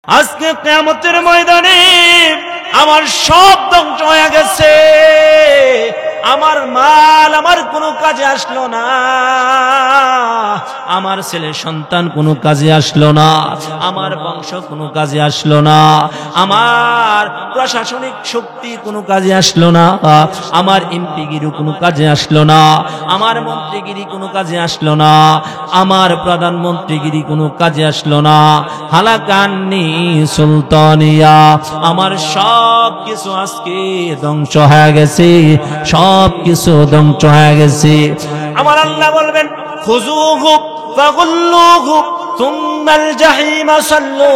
আজকে কিয়ামতের ময়দানে আমার সব ধ্বংস হয়ে গেছে। আমার মাল আমার কোনো কাজে আসলো না, আমার ছেলে সন্তান কোনো কাজে আসলো না, আমার বংশ কোনো কাজে আসলো না, আমার প্রশাসনিক শক্তি কোনো কাজে আসলো না, আমার এমপিগিরি কোনো কাজে আসলো না, আমার মন্ত্রীগিরি কোনো কাজে আসলো না, আমার প্রধানমন্ত্রীগিরি কোনো কাজে আসলো না। হালাকান্নি সুলতানিয়া, আমার সব কিছু আজকে ধ্বংস হয়ে গেছে, সব কিছু ধ্বংস হয়ে গেছে। আমার আল্লাহ বলবেন খুযুহু ফাগুল্লুহু সুম্মাল জাহিমা সাল্লু।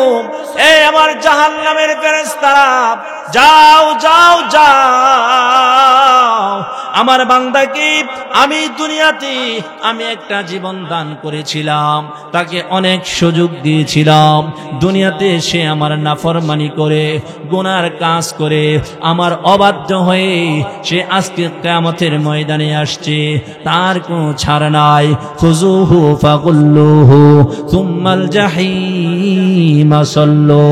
এই আমার জাহান্নামের ফেরেশতারা, যাও যাও যাও, আমার বান্দাকে আমি দুনিয়াতে আমি একটা জীবন দান করেছিলাম, তাকে অনেক সুযোগ দিয়েছিলাম। দুনিয়াতে সে আমার নাফরমানি করে গুনার কাজ করে আমার অবাধ্য হয়ে সে আজকে কিয়ামতের ময়দানে আসছে, তার কোনো ছাড় নাই। খুযুহু ফাগুল্লুহু সুম্মাল জাহিমা সাল্লু।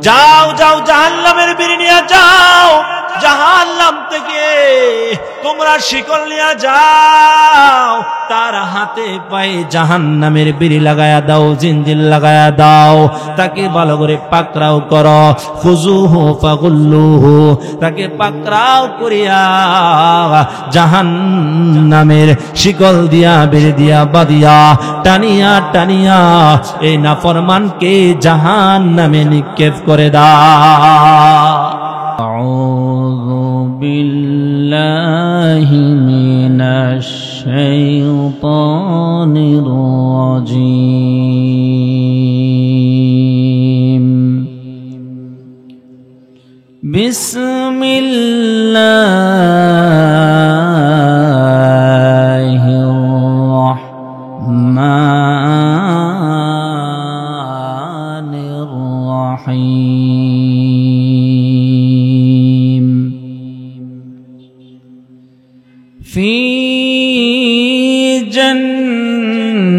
যাও যাও জাহান্নামের বিড়ি নিয়ে যাও, জাহান্নাম থেকে তোমরা শিকল নিয়ে যাও, তার হাতে পায়ে জাহান্নামের বিড়ি লাগায়া দাও, জিঞ্জির লাগায়া দাও, তাকে ভালো করে পাকড়াও করো। খুযুহু ফাগুল্লুহু, তাকে পাকড়াও করিয়া জাহান্নামের শিকল দিয়া বিড়ি দিয়া বাঁধিয়া টানিয়া টানিয়া এই নাফরমানকে জাহান্নামে নিক্ষেপ করে দাও। আউযু বিল্লাহি মিনাশ শাইতানির রাজীম। বিসমিল্লাহির রাহমানির রাহিম। ফি জান্নাতিন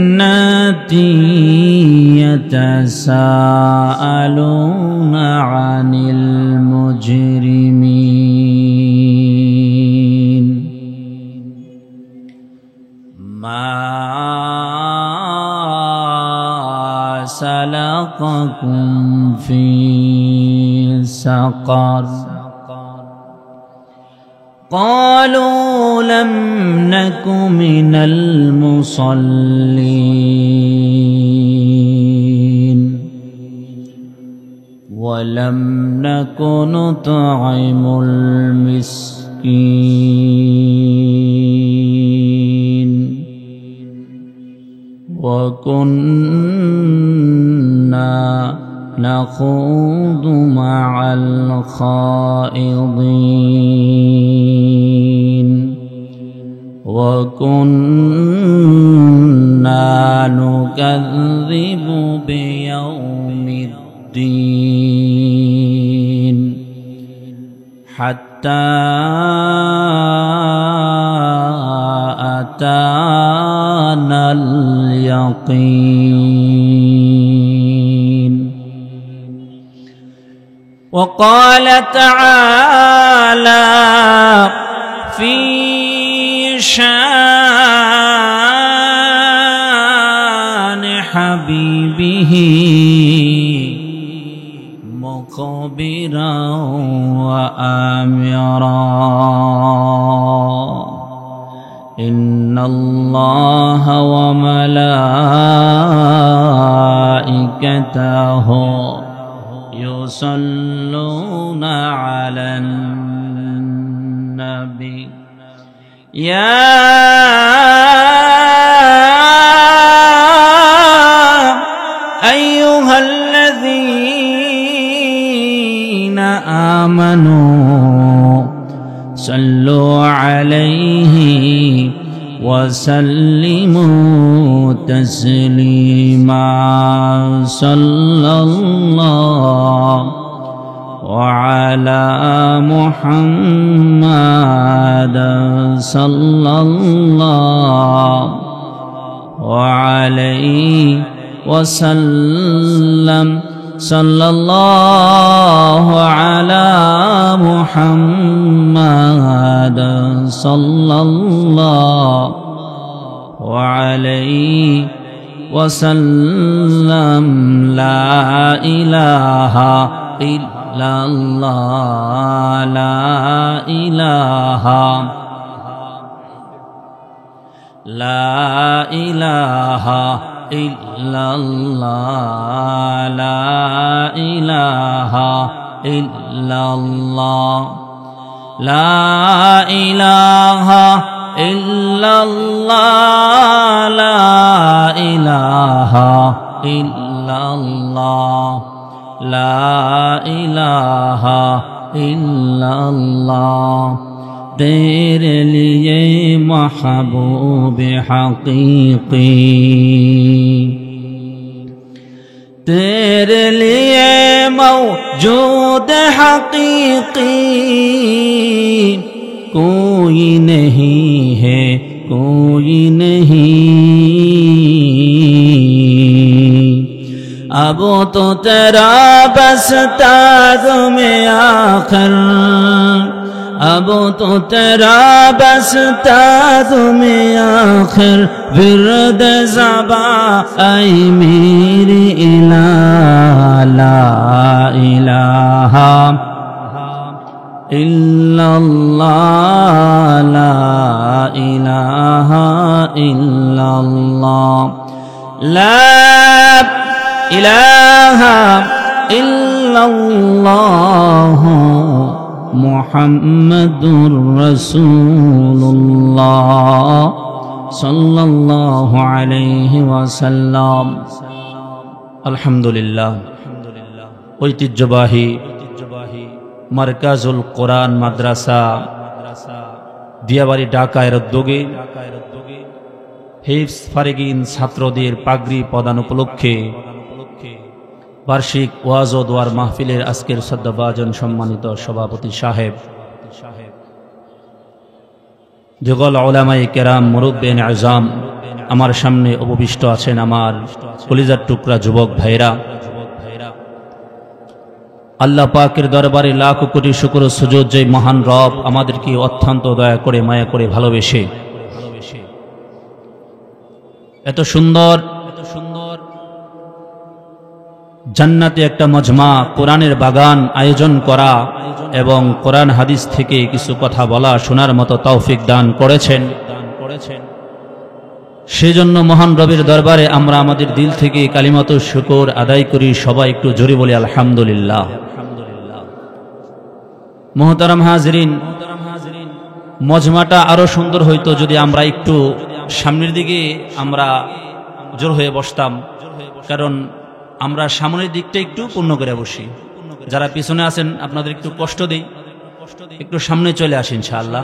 ইয়াতাসাআলুনা আনিল মুজরিমিন। মা সালাকাকুম ফি সাকার। قالوا لم نك من المصلين ولم نك نطعم المسكين وكنا نخوض مع الخائضين وكنا نكذب بيوم الدين حتى أتانا اليقين. وقال تعالى في شان حبيبه مخبرا وآمرا إن الله وملائكته يصلون على النبي يا أيها الذين آمنوا صلوا عليه وسلموا تسليما. صلى الله وعلى محمد صلى الله وعليه وسلم সাল্লাল্লাহু আলা মুহাম্মাদ সাল্লাল্লাহু আলাইহি ওয়াসাল্লাম। লা ইলাহা ইল্লাল্লাহ, লা ইলাহা, লা ইলাহা ইল্লাল্লাহ, লা ইলাহা ইল্লাল্লাহ, লা ইলাহা ইল্লাল্লাহ, লা ইলাহা ইল্লাল্লাহ, লা ইলাহা ইল্লাল্লাহ। तेरे लिए महबूब हकीकी, तेरे लिए मौजूद हकीकी, कोई नहीं है, कोई नहीं। अब तो तेरा बस ताज़ में आखिर, अब तो तेरा बस ताज़ में आखिर, विरद ज़बा ऐ मेरी इलाह, ला इलाहा इल्लल्लाह, ला इलाहा इल्लल्लाह, ला इलाहा इल्लल्लाह, मुहम्मदुर रसूलुल्लाह सल्लल्लाहु अलैहि वसल्लम। अल्हम्दुलिल्लाह, ঐতিহ্যবাহী মারকাজুল কোরআন মাদ্রাসা দিয়াবাড়ি ঢাকার উদ্যোগে হিফজ ফারিগিন ছাত্রদের পাগড়ি প্রদান উপলক্ষে বার্ষিক ওয়াজ ও দোয়ার মাহফিলের আজকের শ্রদ্ধাভাজন সম্মানিত সভাপতি সাহেব, যুগল উলামায়ে কেরাম, মুরব্বিয়ান আযম, আমার সামনে উপবিষ্ট আছেন আমার কলিজার টুকরা যুবক ভাইরা, আল্লাহ পাকের দরবারে লাখ কোটি শুকর ও সুজুদ যে মহান রব আমাদেরকে অত্যন্ত দয়া করে মায়া করে ভালোবেসে এত সুন্দর জান্নাতে একটা মজমা কোরআনের বাগান আয়োজন করা এবং কোরআন হাদিস থেকে কিছু কথা বলা শোনার মতো তৌফিক দান করেছেন। সেজন্য মহান রবের দরবারে আমরা আমাদের দিল থেকে কালিমাত শুকর আদায় করি। সবাই একটু জোরে বলি আলহামদুলিল্লাহ। মুহতারাম হাজরিন, মজমাটা আরো সুন্দর হইতো যদি আমরা একটু সামনের দিকে আমরা জোর হয়ে বসতাম, কারণ আমরা সামনের দিকটা একটু পূর্ণ করে বসি। যারা পিছনে আছেন আপনাদের একটু কষ্ট দেই, একটু সামনে চলে আসেন ইনশাআল্লাহ।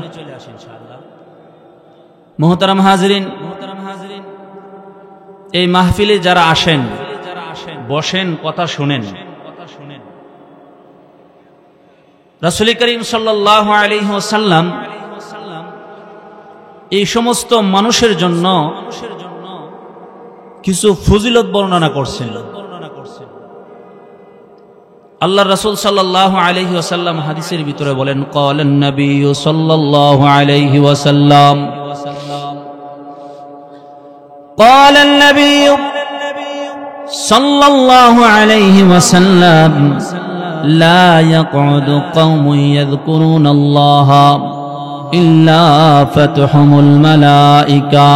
মুহতারাম হাজরিন, এই মাহফিলে যারা আসেন বসেন, কথা শুনেন। রাসূল করিম সাল্লাল্লাহু আলাইহি ওয়াসাল্লাম এই সমস্ত মানুষের জন্য কিছু ফজিলত বর্ণনা করছেন। আল্লাহর রাসূল সাল্লাল্লাহু আলাইহি ওয়াসাল্লাম হাদিসের ভিতরে বলেন, ক্বালান নবী সাল্লাল্লাহু আলাইহি ওয়াসাল্লাম, ক্বালান নবী সাল্লাল্লাহু আলাইহি ওয়াসাল্লাম, লা ইয়াকউদু কওমুন ইয়াযকুরুনাল্লাহা ইল্লা ফাতহুমুল মালাইকা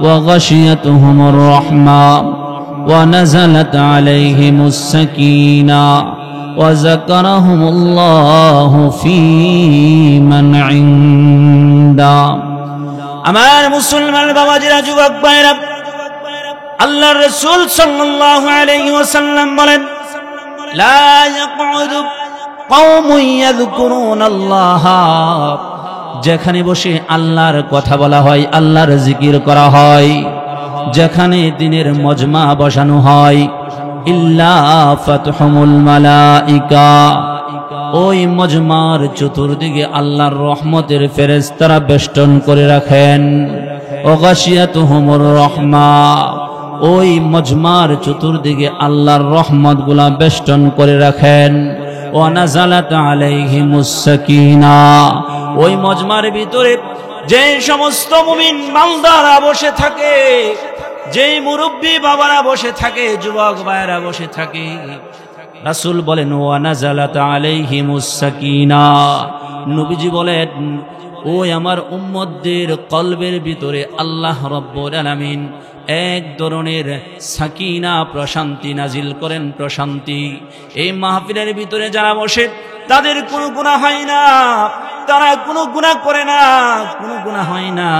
ওয়া গাশিয়াতুহুমুর রাহমা ونزلت عليهم السكينة وذكرهم الله في من عنده। আমার মুসলমান বাবাজিরা, যুবক ভাইরা, আল্লাহর রাসূল সাল্লাল্লাহু আলাইহি ওয়াসাল্লাম বলেন, লা ইয়াকউদু কওমুন ইয়াযকুরুনাল্লাহা, যেখানে বসে আল্লাহর কথা বলা হয়, আল্লাহর জিকির করা হয়, যেখানে দিনের মজমা বসানো হয়, ইল্লা ফাতহুমুল মালাইকা, ওই মজমার চতুর্দিকে আল্লাহর রহমতের ফেরেশতারা বেষ্টন করে রাখেন। ওয়া গাশিয়াতুহুমুর রাহমা, ওই মজমার চতুর্দিকে আল্লাহর রহমতগুলা বেষ্টন করে রাখেন। ওয়া নাযালাত আলাইহিমুস সাকিনা, ওই মজমার ভিতরে যে সমস্ত মুমিন বান্দারা বসে থাকে, যেই মুরব্বী বাবারা বসে থাকে, যুবক ভাইয়েরা বসে থাকে, রাসূল বলেন ওয়া নাযালাত আলাইহিমুস সাকিনা, নবীজি বলেন ওই আমার উম্মতদের কলবের ভিতরে আল্লাহ রাব্বুল আলামিন এক ধরনের সাকিনা, প্রশান্তি নাজিল করেন, প্রশান্তি। এই মাহফিলের ভিতরে যারা বসে তাদের কোনো গুনাহ হয় না, তারা কোনো গুনাহ করে না, কোনো গুনাহ হয় না,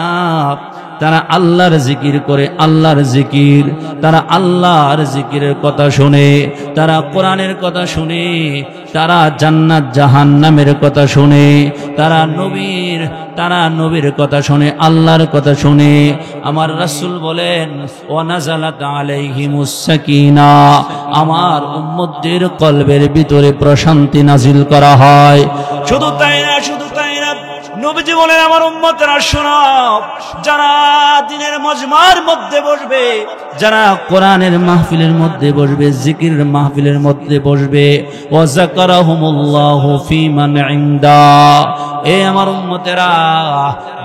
তারা আল্লাহর জিকির করে, আল্লাহর জিকির, তারা আল্লাহর জিকিরের কথা শুনে, তারা কোরআনের কথা শুনে, তারা জান্নাত জাহান্নামের কথা শুনে, তারা নবীর কথা শুনে, আল্লাহর কথা শুনে। আমার রাসূল বলেন ওয়া নাযালাত আলাইহিমুস সাকিনা, আমার উম্মতদের কলবের ভিতরে প্রশান্তি নাজিল করা হয়। শুধু তাই না, শুধু তাই না, নবীজি বলেন আমার উম্মতেরা শোনো, যারা দিনের মজমার মধ্যে বসবে, যারা কোরআনের মাহফিলের মধ্যে বসবে, জিকিরের মাহফিলের মধ্যে বসবে, ওয়া যাকারাহুমুল্লাহু ফী মান ইনদা, এ আমার উম্মতেরা,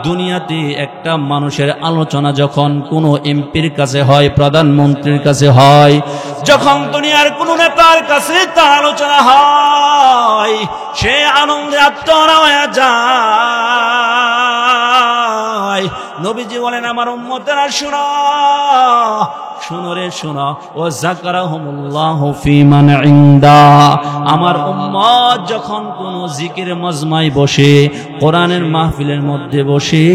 দুনিয়াতে একটা মানুষের আলোচনা যখন কোনো এমপির কাছে হয়, প্রধানমন্ত্রীর কাছে হয়, যখন দুনিয়ার কোনো নেতার কাছে তার আলোচনা হয়, সে আনন্দে আত্মহারা হয়ে যায়। নবীজি বলেন আমার উম্মতেরা শোনো, শোনো রে শোনো, ও যাকারাহুমুল্লাহু ফী মান ইনদা, আমার উম্মত যখন কোন জিকির মজমায় বসে, কোরআনের মাহফিলের মধ্যে বসে,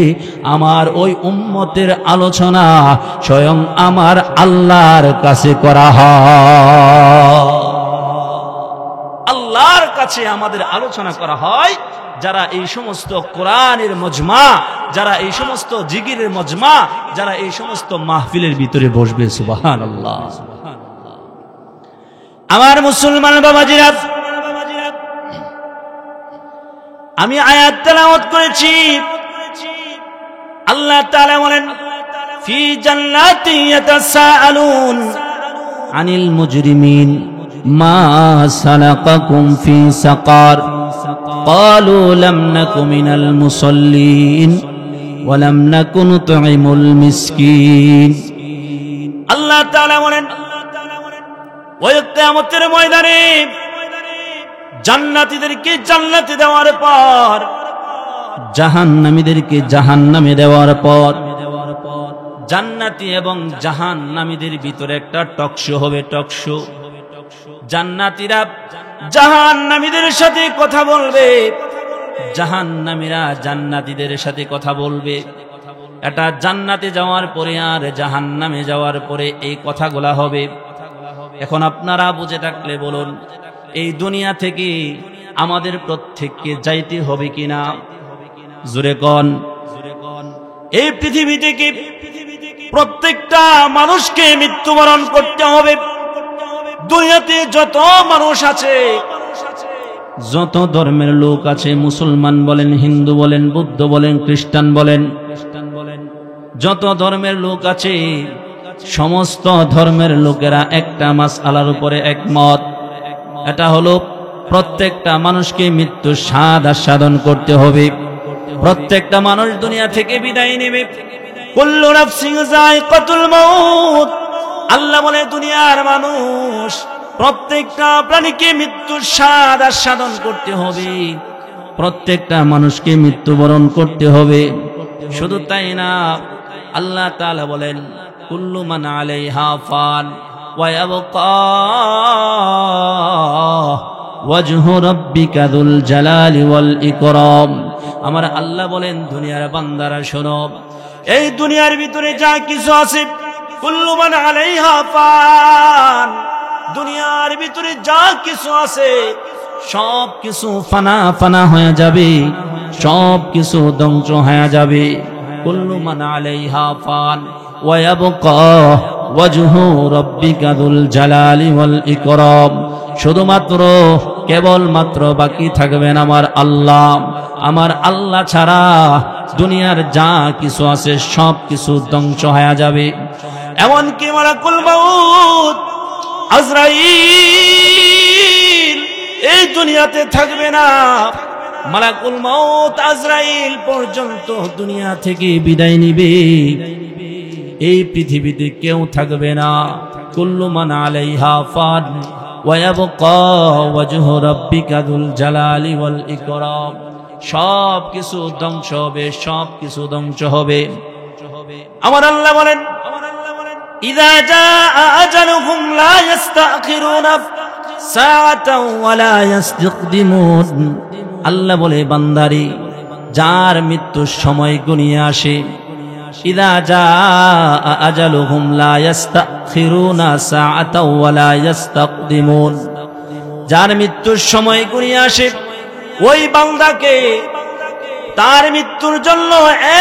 আমার ওই উম্মতের আলোচনা স্বয়ং আমার আল্লাহর কাছে করা হয়। আল্লাহর কাছে আমাদের আলোচনা করা হয়। যারা এই সমস্ত কোরআনের মজমা, যারা এই সমস্ত জিকিরের মজমা, যারা এই সমস্ত মাহফিলের ভিতরে বসবে, সুবহানাল্লাহ। আমার মুসলমান বাবাজিরা, আমি আয়াত তেলাওয়াত করেছি, আল্লাহ তাআলা বলেন ফি জান্নাতি ইয়াতাসাআলুন আনিল মুজরিমিন মা সালাকাকুম ফি সাকার ক্বালু লাম নাকু মিনাল মুসাল্লিন ওয়া লাম নাকু নুতঈমুল মিসকিন। আল্লাহ তাআলা বলেন ওই কিয়ামতের ময়দানে জান্নাতীদেরকে জান্নাতে দেওয়ার পর, জাহান্নামীদেরকে জাহান্নামে দেওয়ার পর, জান্নাতি এবং জাহান্নামীদের ভিতরে একটা টকশো হবে, টকশো। জান্নাতীরা জাহান্নামীদের সাথে কথা বলবে, জাহান্নামীরা জান্নাতীদের সাথে কথা বলবে। এটা জান্নাতে যাওয়ার পরে আর জাহান্নামে যাওয়ার পরে এই কথাগুলা হবে। এখন আপনারা বুঝে থাকলে বলুন, এই দুনিয়া থেকে আমাদের প্রত্যেককে যাইতে হবে কিনা? জোরে কোন। এই পৃথিবী থেকে প্রত্যেকটা মানুষকে মৃত্যুবরণ করতে হবে। দুনিয়াতে যত মানুষ আছে, যত ধর্মের লোক আছে, মুসলমান বলেন, হিন্দু বলেন, বৌদ্ধ বলেন, খ্রিস্টান বলেন, যত ধর্মের লোক আছে, সমস্ত ধর্মের লোকেরা একটা মাসআলার উপরে একমত। এটা হলো প্রত্যেকটা মানুষকে মৃত্যু স্বাদ আস্বাদন করতে হবে। প্রত্যেকটা মানুষ দুনিয়া থেকে বিদায় নেবে। কুল্লু নাফসিন যায়িকাতুল মাউত। আল্লাহ বলে দুনিয়ার মানুষ, প্রত্যেকটা প্রাণীকে মৃত্যুর স্বাদ আস্বাদন করতে হবে, প্রত্যেকটা মানুষকে মৃত্যুবরণ করতে হবে। শুধু তাই না, আল্লাহ তাআলা বলেন কুল্লু মান আলাইহা ফান ওয়া ইয়াবকা ওয়াজহু রাব্বিকা যুল জালালি ওয়াল ইকরাম। আমার আল্লাহ বলেন দুনিয়ার বান্দারা শোনো, এই দুনিয়ার ভিতরে যা কিছু আছে, কুল্লু মান আলাইহা ফান, দুনিয়ার ভিতরে যা কিছু আছে সব কিছু ফানা ফানা হয়ে যাবে, সব কিছু ধ্বংস হয়ে যাবে। কুল্লু মান আলাইহা ফান ওয়া ইয়াবকা ওয়াজহু রাব্বিকা যুল জালালি ওয়াল ইকরাম। শুধুমাত্র কেবলমাত্র বাকি থাকবেন আমার আল্লাহ। আমার আল্লাহ ছাড়া দুনিয়ার যা কিছু আছে সব কিছু ধ্বংস হয়ে যাবে। এমনকি মালাকুল মাউত আজরাইল এই দুনিয়াতে থাকবে না। মালাকুল মাউত আজরাইল পর্যন্ত দুনিয়া থেকে বিদায় নিবে। এই পৃথিবীতে কেউ থাকবে না। কুল্লু মান আলাইহা ফান ওয়া ইয়াবকা ওয়াজহু রাব্বিকা যুল জালালি ওয়াল ইকরাম। সব কিছু ধ্বংস হবে, সব কিছু ধ্বংস হবে। আমার আল্লাহ বলেন, ইযা জাআ আজালুহুম লা ইস্তাখিরুনা সাআতাও ওয়া লা ইস্তাকদিমুন। আল্লাহ বলে, বান্দারে, যার মৃত্যুর সময় ঘনিয়ে আসে, ইযা জাআ আজালুহুম লা ইস্তাখিরুনা সাআতাও ওয়া লা ইস্তাকদিমুন। যার মৃত্যুর সময় ঘনিয়ে আসে, ওই বান্দাকে তার মৃত্যুর জন্য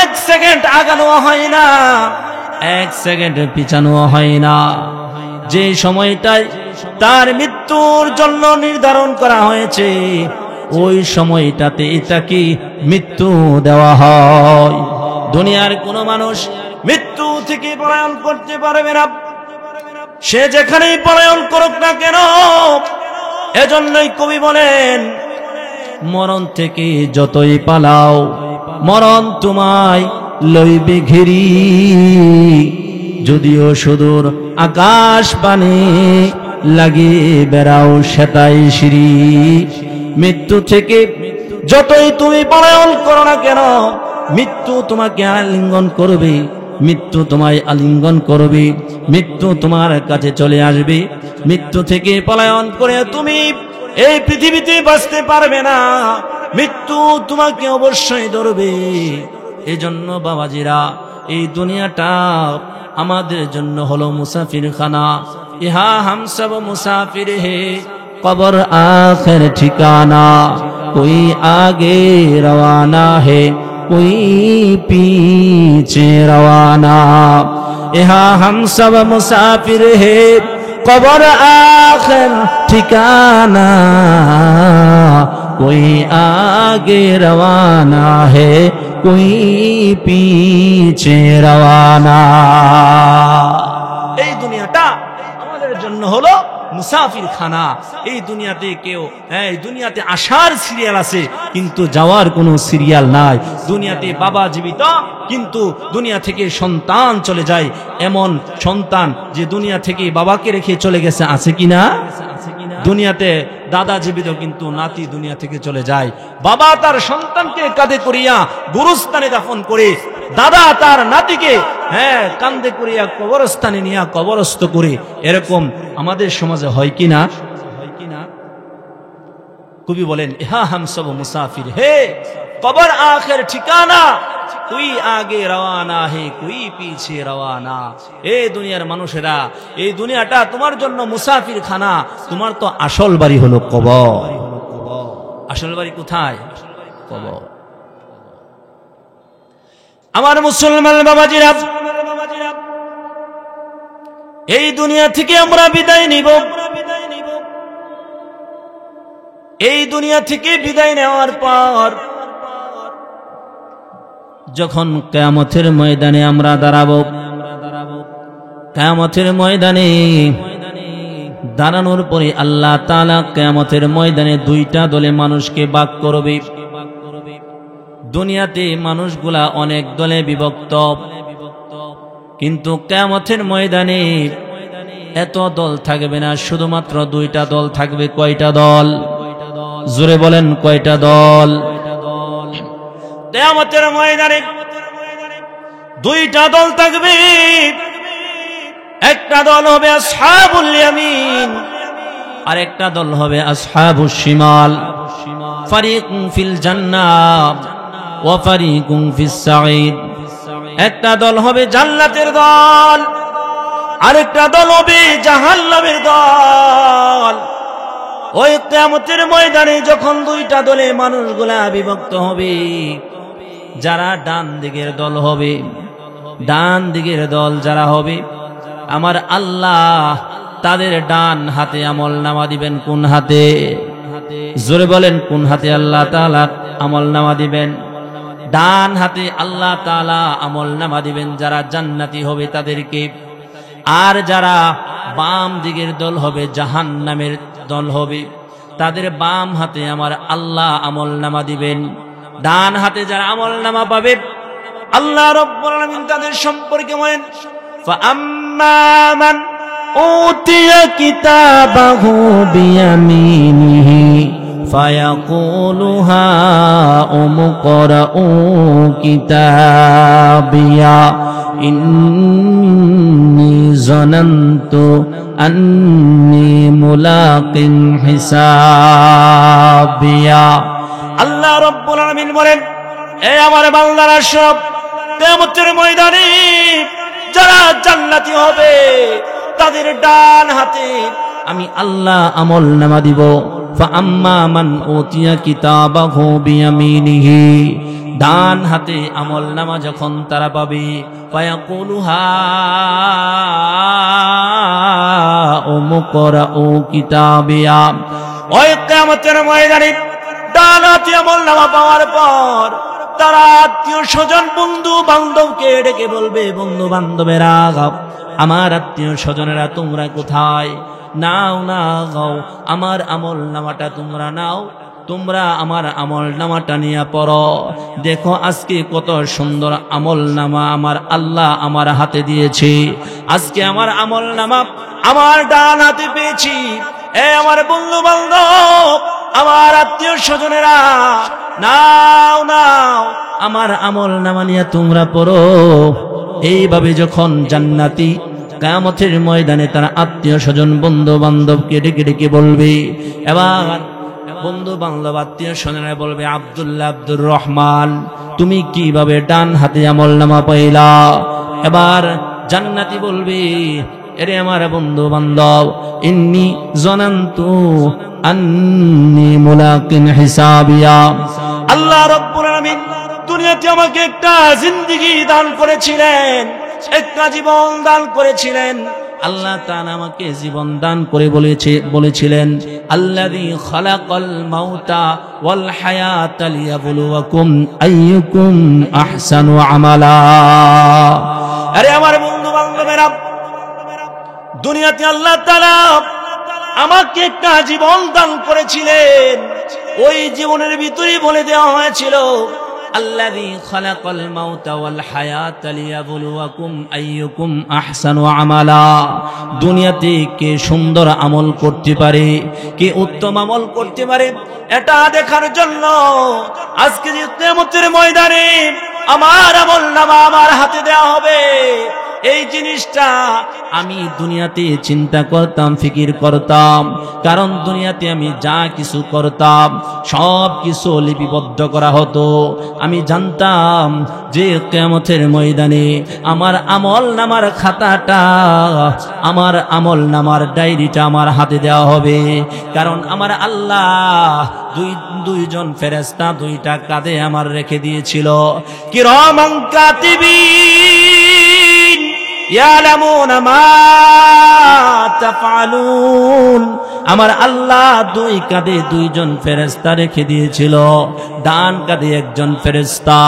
1 সেকেন্ড আগানো হয় না, 1 সেকেন্ড পিছানো হয় না। যে সময়টায় তার মৃত্যুর জন্য নির্ধারণ করা হয়েছে, ওই সময়টাতে তাকে মৃত্যু দেওয়া হয়। দুনিয়ার কোনো মানুষ মৃত্যু থেকে পলায়ন করতে পারবে না, সে যেখানেই পলায়ন করুক না কেন। এজন্যই কবি বলেন, মরণ থেকে যতই পালাও, মরণ তোমায় লইবে ঘিরি। যদিও সুদূর আকাশ পানে লাগিয়ে বেড়াও সেতাই সিঁড়ি। মৃত্যু থেকে যতই তুমি পলায়ন করো না কেন, মৃত্যু তোমাকে আলিঙ্গন করবে, মৃত্যু তোমায় আলিঙ্গন করবে, মৃত্যু তোমার কাছে চলে আসবে। মৃত্যু থেকে পলায়ন করে তুমি এই পৃথিবীতে বাঁচতে পারবে না, মৃত্যু তোমাকে অবশ্যই ধরবে। এজন্য বাবাজিরা, এই দুনিয়াটা আমাদের জন্য হলো মুসাফির খানা। ইহা হাম সব মুসাফির হে, কবর আখির ঠিকানা। কোই আগে রওয়ানা হে, কোই পीछे रवाना। ইহা হাম সব মুসাফির হে, কবর আখির ঠিকানা। कोई आगे रवाना है, कोई पीछे रवाना। এই দুনিয়াটা আমাদের জন্য হলো মুসাফির খানা। এই দুনিয়াতে কেউ, এই দুনিয়াতে আসার সিরিয়াল আছে, কিন্তু যাওয়ার কোনো সিরিয়াল নাই। দুনিয়াতে বাবা জীবিত, কিন্তু দুনিয়া থেকে সন্তান চলে যায়। এমন সন্তান যে দুনিয়া থেকে বাবাকে রেখে চলে গেছে, আছে কিনা? দুনিয়াতে দাদা জীবিত, কিন্তু নাতি দুনিয়া থেকে চলে যায়। বাবা তার সন্তানকে কাঁধে করিয়া গুরুস্থানে দাফন করে, দাদা তার নাতিকে কাঁধে করিয়া কবরস্থানে নিয়ে কবরস্থ করে। এরকম আমাদের সমাজে হয় কিনা? কবি বলেন, ইহা হাম সব মুসাফির হে, কবর আখির ঠিকানা। कोई आगे रवाना है, कोई पीछे रवाना। ए दुनियार मानुषेरा, এই দুনিয়াটা তোমার জন্য মুসাফির খানা। তোমার তো আসল বাড়ি হলো কবর। আসল বাড়ি কোথায়? কবর। আমার মুসলমান বাবাজিরা, এই দুনিয়া থেকে আমরা বিদায় নিব। এই দুনিয়া থেকে বিদায় নেওয়ার পর যখন কিয়ামতের ময়দানে আমরা দাঁড়াবো, কিয়ামতের ময়দানে দাঁড়ানোর পরে আল্লাহ তাআলা কিয়ামতের ময়দানে 2টা দলে মানুষকে ভাগ করবে। দুনিয়াতে মানুষগুলা অনেক দলে বিভক্ত, কিন্তু কিয়ামতের ময়দানে এত দল থাকবে না, শুধুমাত্র 2টা দল থাকবে। কয়টা দল? জোরে বলেন, কয়টা দল? কিয়ামতের ময়দানে 2টা দল থাকবে। একটা দল হবে আসহাবুল ইয়ামিন, আর একটা দল হবে আসহাবুশ শিমাল। ফারিকুন ফিল জান্নাহ ওয়া ফারিকুন ফিস সাঈদ। একটা দল হবে জান্নাতের দল, আরেকটা দল হবে জাহান্নামের দল। ওই কিয়ামতের ময়দানে যখন 2টা দলে মানুষগুলা বিভক্ত হবে, যারা ডান দিকের দল হবে, ডান দিকের দল যারা হবে, আমার আল্লাহ তাদের ডান হাতে আমলনামা দিবেন। কোন হাতে? জোরে বলেন, কোন হাতে আল্লাহ তাআলা আমলনামা দিবেন? ডান হাতে আল্লাহ তাআলা আমলনামা দিবেন। যারা জান্নাতি হবে তাদেরকে, আর যারা বাম দিকের দল হবে জাহান্নামের দল হবে, তাদের বাম হাতে আমার আল্লাহ আমলনামা দিবেন। ডান হাতে যারা আমলনামা পাবে আল্লাহ রাব্বুল আলামিন তাদের সম্পর্কে বলেন, ফাআম্মা মান উতিয়া কিতাবাহু বিয়ামিনিহি ফায়াকুলু হাউমুকরাউ কিতাবিয়া ইন্নী যানানতু আন্নী মুলাকিন হিসাবিয়া। আল্লাহ রাব্বুল আলামিন বলেন, এ আমার বান্দারা সব কিয়ামতের ময়দানে যারা জান্নাতি হবে তাদের ডান হাতে আমি আল্লাহ আমলনামা দিব। ফাআম্মা মান উতিয়া কিতাবাহু বিয়ামিনিহি, ডান হাতে আমলনামা যখন তারা পাবে ফায়াকুলু হাউমুকরাউ কিতাবিয়া, ওই কিয়ামতের ময়দানে ডান হাতে আমলনামা পাওয়ার পর তারা আত্মীয় স্বজন বন্ধু বান্ধবকে ডেকে বলবে, বন্ধু বান্ধবেরা, আমার আত্মীয় স্বজনেরা তোমরা কোথায়? নাও নাও আমার আমল নামাটা তোমরা নাও, তোমরা আমার আমল নামাটা নিয়ে পড়ো। দেখো আজকে কত সুন্দর আমল নামা আমার আল্লাহ আমার হাতে দিয়েছে। আজকে আমার আমল নামা আমার ডান হাতে পেয়েছি। এ আমার বন্ধু বান্ধব, আমার আত্মীয় স্বজনেরা, নাও নাও আমার আমল নামা নিয়ে তোমরা পড়ো। এইভাবে যখন জান্নাতি কিয়ামতের ময়দানে তারা আত্মীয় স্বজন বন্ধু বান্ধবকে ডেকে ডেকে বলবে, এবার বন্ধু বান্ধব আত্মীয় স্বজনেরা বলবে, আব্দুল্লাহ আব্দুর রহমান তুমি কিভাবে ডান হাতে আমল নামা পাইলা? এবার জান্নাতি বলবে, এরে আমার বন্ধু বান্ধব, ইন্নী যানানতু আন্নী মুলাকিন হিসাবিয়া। আল্লাহ রাব্বুল আলামিন দুনিয়াতে আমাকে একটা জিন্দেগি দান করেছিলেন, একটা জীবন দান করেছিলেন। আল্লাহ তাআলা আমাকে জীবন দান করে বলেছিলেন, আল্লাযী খালাকাল মাউতা ওয়াল হায়াতা লিয়াবলুয়াকুম আইয়ুকুম আহসানু আমালা। আরে আমার বন্ধু বান্ধবেরা, দুনিয়াতে আল্লাহ তাআলা আমাকে একটা জীবন দান করেছিলেন। ওই জীবনের ভিতরে বলে দেওয়া হয়েছিল, আল্লাযী খালাকাল মাউতা ওয়াল হায়াতা লিয়াবলুয়াকুম আইয়ুকুম আহসানু আমালা। দুনিয়াতে কে সুন্দর আমল করতে পারে, কে উত্তম আমল করতে পারে, এটা দেখার জন্য আজকে যে কিয়ামতের ময়দানে আমার আমলনামা আমার হাতে দেওয়া হবে। এই জিনিসটা আমি দুনিয়াতে চিন্তা করতাম, ফিকির করতাম, কারণ দুনিয়াতে আমি যা কিছু করতাম সব কিছু লিপিবদ্ধ করা হতো। আমি জানতাম যে কিয়ামতের ময়দানে আমার আমলনামার খাতাটা, আমার আমলনামার ডায়েরিটা আমার হাতে দেওয়া হবে। কারণ আমার আল্লাহ দুইজন ফেরেশতা দুইটা কাঁধে আমার রেখে দিয়েছিল। কিরামান কাতিবিন ইয়ালামুনা মা তাফআলুন। আমার আল্লাহ দুই কাঁধে দুইজন ফেরেশতা রেখে দিয়েছিল। ডান কাঁধে একজন ফেরেশতা,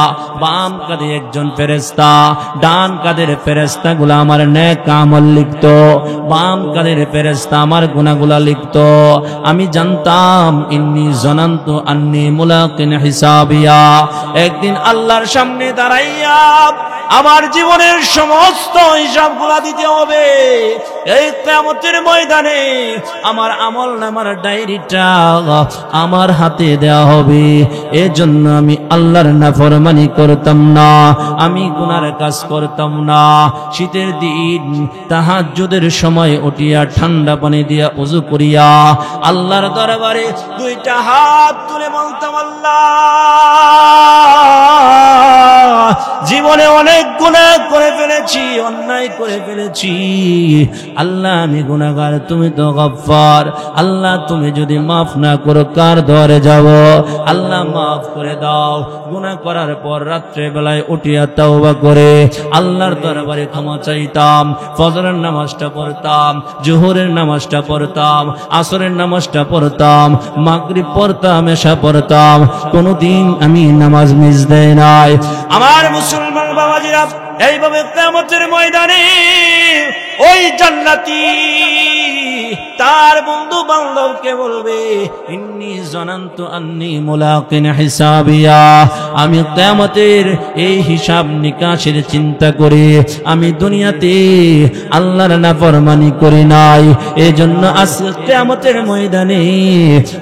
বাম কাঁধে একজন ফেরেশতা। ডান কাঁধের ফেরেশতাগুলো আমার নেক আমল লিখতো, বাম কাঁধের ফেরেশতা আমার গুনাহগুলো লিখতো। আমি জানতাম ইন্নী যানানতু আন্নী মুলাকিন হিসাবিয়া। একদিন আল্লাহর সামনে দাঁড়াইয়া আমার জীবনের সমস্ত হিসাবগুলো দিতে হবে। এই কিয়ামতের ময়দানে আমার আমলনামার ডায়েরিটা আমার হাতে দেওয়া হবে। এজন্য আমি আল্লাহর নাফরমানি করতাম না, আমি গুনার কাজ করতাম না। শীতের দিন তাহাজ্জুদের সময় উঠিয়া ঠান্ডা পানি দিয়া ওযু করিয়া আল্লাহর দরবারে দুইটা হাত তুলে বলতাম, আল্লাহ জীবনে অনেক গুনাহ করে ফেলেছি, অন্যায় করে ফেলেছি। আল্লাহ আমি গুনাহগার, তুমি তো গফফার। আল্লাহ তুমি যদি মাফ না করো কার দরে যাব? আল্লাহ মাফ করে দাও। গুনাহ করার পর রাত্রে বেলায় উঠিয়া তাওবা করে আল্লাহর দরবারে ক্ষমা চাইতাম। ফজরের নামাজটা পড়তাম, জোহরের নামাজটা পড়তাম, আসরের নামাজটা পড়তাম, মাগরিব পড়তাম, এশা পড়তাম। কোনদিন আমি নামাজ মিস দেই নাই। আমার মুসলমান বাবাজিরা, এইভাবে কিয়ামতের ময়দানে ওই জান্নাতি তার বন্ধু বান্ধবকে বলবে, ইন্নী জানান্তু আন্নী মুলাকিন হিসাবিয়া, আমি কিয়ামতের এই হিসাব নিকাশের চিন্তা করে আমি দুনিয়াতে আল্লাহর নাফরমানি করি নাই, এজন্য আজকে কিয়ামতের ময়দানে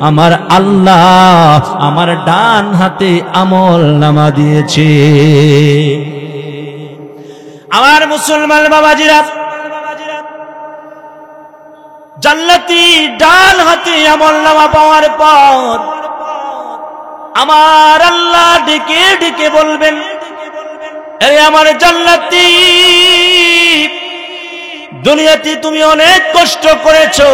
আমার আল্লাহ আমার ডান হাতে আমল নামা দিয়েছে। আমার মুসলমান বাবাজিরা, জান্নাতি ডান হাতে আমলনামা পাওয়ার পর আমার আল্লাহ ডেকে ডেকে বলবেন, আরে আমার জান্নাতি, দুনিয়াতে তুমি অনেক কষ্ট করেছো,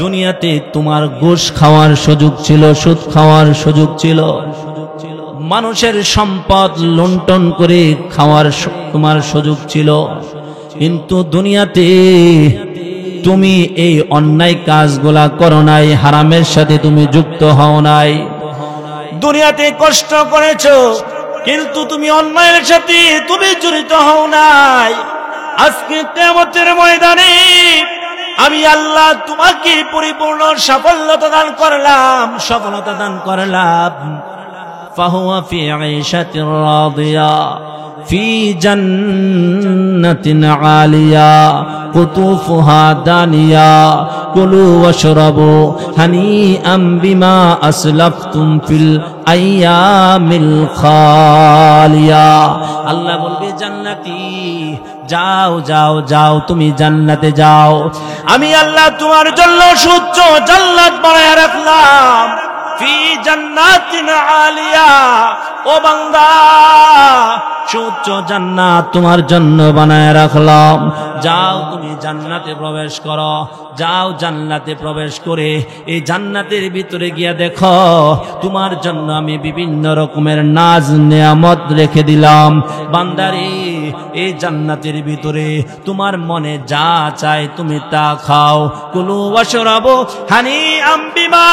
দুনিয়াতে তোমার ঘুষ খাওয়ার সুযোগ ছিল, সুদ খাওয়ার সুযোগ ছিল, মানুষের সম্পদ লুণ্ঠন করে খাওয়ার তোমার সুযোগ ছিল, কিন্তু দুনিয়াতে তুমি এই অন্যায় কাজগুলা করো নাই, হারামের সাথে তুমি যুক্ত হও নাই। দুনিয়াতে কষ্ট করেছো কিন্তু তুমি অন্যায়ের সাথে তুমি জড়িত হও নাই। আজকে কিয়ামতের ময়দানে আমি আল্লাহ তোমাকে পরিপূর্ণ সফলতা দান করলাম, সফলতা দান করলাম। ফাহুয়া ফি আইশাতির রাদিয়া ফি জান্নাতিন আলিয়া কুতুফুহা দানিয়া কুলু ওয়াশরাবু হানিআম বিমা আসলাফতুম ফিল আইয়ামিল খালিয়া। আল্লাহ বলবে, জান্নাতি যাও যাও যাও, তুমি জান্নাতে যাও, আমি আল্লাহ তোমার জন্য সুউচ্চ জান্নাত বানায় রাখলাম। ফি জান্নাতিন আলিয়া, ও বান্দা সুউচ্চ জান্নাত তোমার জন্য বানায় রাখলাম, যাও তুমি জান্নাতে প্রবেশ করো। যাও জান্নাতে প্রবেশ করে এই জান্নাতের ভিতরে গিয়া দেখো তোমার জন্য আমি বিভিন্ন রকমের নাজ নেয়ামত রেখে দিলাম। বান্দারে, এই জান্নাতের ভিতরে তোমার মনে যা চায় তুমি তা খাও। কুলু ওয়াশরাবু হানিআম বিমা